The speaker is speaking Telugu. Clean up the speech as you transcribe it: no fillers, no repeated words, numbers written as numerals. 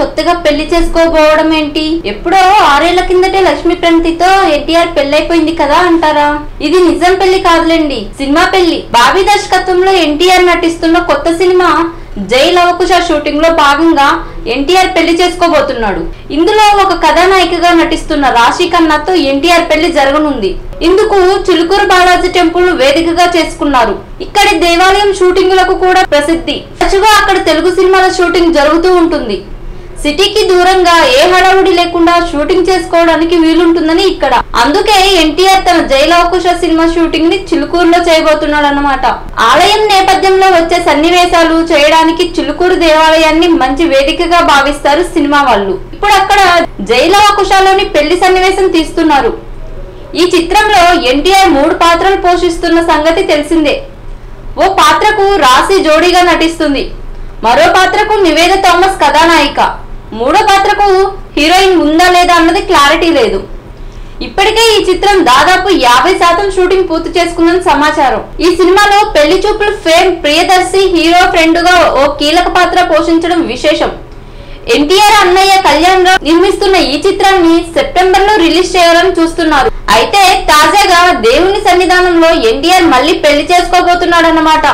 కొత్తగా పెళ్లి చేసుకోబోవడం ఏంటి? ఎప్పుడో 6 ఏళ్ల కిందటే లక్ష్మీ ప్రణతితో ఎన్టీఆర్ పెళ్లైపోయింది కదా అంటారా? ఇది నిజం పెళ్లి కాదులేండి, సినిమా పెళ్లి. బాబీ దర్శకత్వంలో ఎన్టీఆర్ నటిస్తున్న కొత్త సినిమా జై లవకుశ షూటింగ్ లో భాగంగా ఎన్టీఆర్ పెళ్లి చేసుకోబోతున్నాడు. ఇందులో ఒక కథానాయికగా నటిస్తున్న రాశి ఖన్నాతో ఎన్టీఆర్ పెళ్లి జరగనుంది. ఇందుకు చిలుకూరు బాలాజీ టెంపుల్ వేదికగా చేసుకున్నారు. ఇక్కడి దేవాలయం షూటింగులకు కూడా ప్రసిద్ధి. తరచుగా అక్కడ తెలుగు సినిమాల షూటింగ్ జరుగుతూ ఉంటుంది. సిటీకి దూరంగా ఏ హడావుడి లేకుండా షూటింగ్ చేసుకోవడానికి వీలుంటుందని ఇక్కడ. అందుకే ఎన్టీఆర్ తన జై లవకుశ సినిమా షూటింగ్ ని చిలుకూరులో చేయబోతున్నాడు అన్నమాట. ఆలయం నేపథ్యంలో వచ్చే సన్నివేశాలు చేయడానికి చిలుకూరు దేవాలయాన్ని మంచి వేదికగా భావిస్తారు సినిమా వాళ్ళు. ఇప్పుడు అక్కడ జై లవకుశలోని పెళ్లి సన్నివేశం తీస్తున్నారు. ఈ చిత్రంలో ఎన్టీఆర్ 3 పాత్రలు పోషిస్తున్న సంగతి తెలిసిందే. ఓ పాత్రకు రాశి జోడీగా నటిస్తుంది, మరో పాత్రకు నివేద థామస్ కథానాయిక, మూడో పాత్రకు హీరోయిన్ ఉందా లేదా అన్నది క్లారిటీ లేదు. ఇప్పటికే ఈ చిత్రం దాదాపు 50% షూటింగ్ పూర్తి చేసుకుందని సమాచారం. ఈ సినిమాలో పెళ్లి చూపులు ఫేమ్ ప్రియదర్శి హీరో ఫ్రెండ్ గా ఓ కీలక పాత్ర పోషించడం విశేషం. ఎన్టీఆర్ అన్నయ్య కళ్యాణ్ రావు నిర్మిస్తున్న ఈ చిత్రాన్ని సెప్టెంబర్ లో రిలీజ్ చేయాలని చూస్తున్నారు. అయితే తాజాగా దేవుని సన్నిధానంలో ఎన్టీఆర్ మళ్ళీ పెళ్లి చేసుకోబోతున్నాడన్నమాట.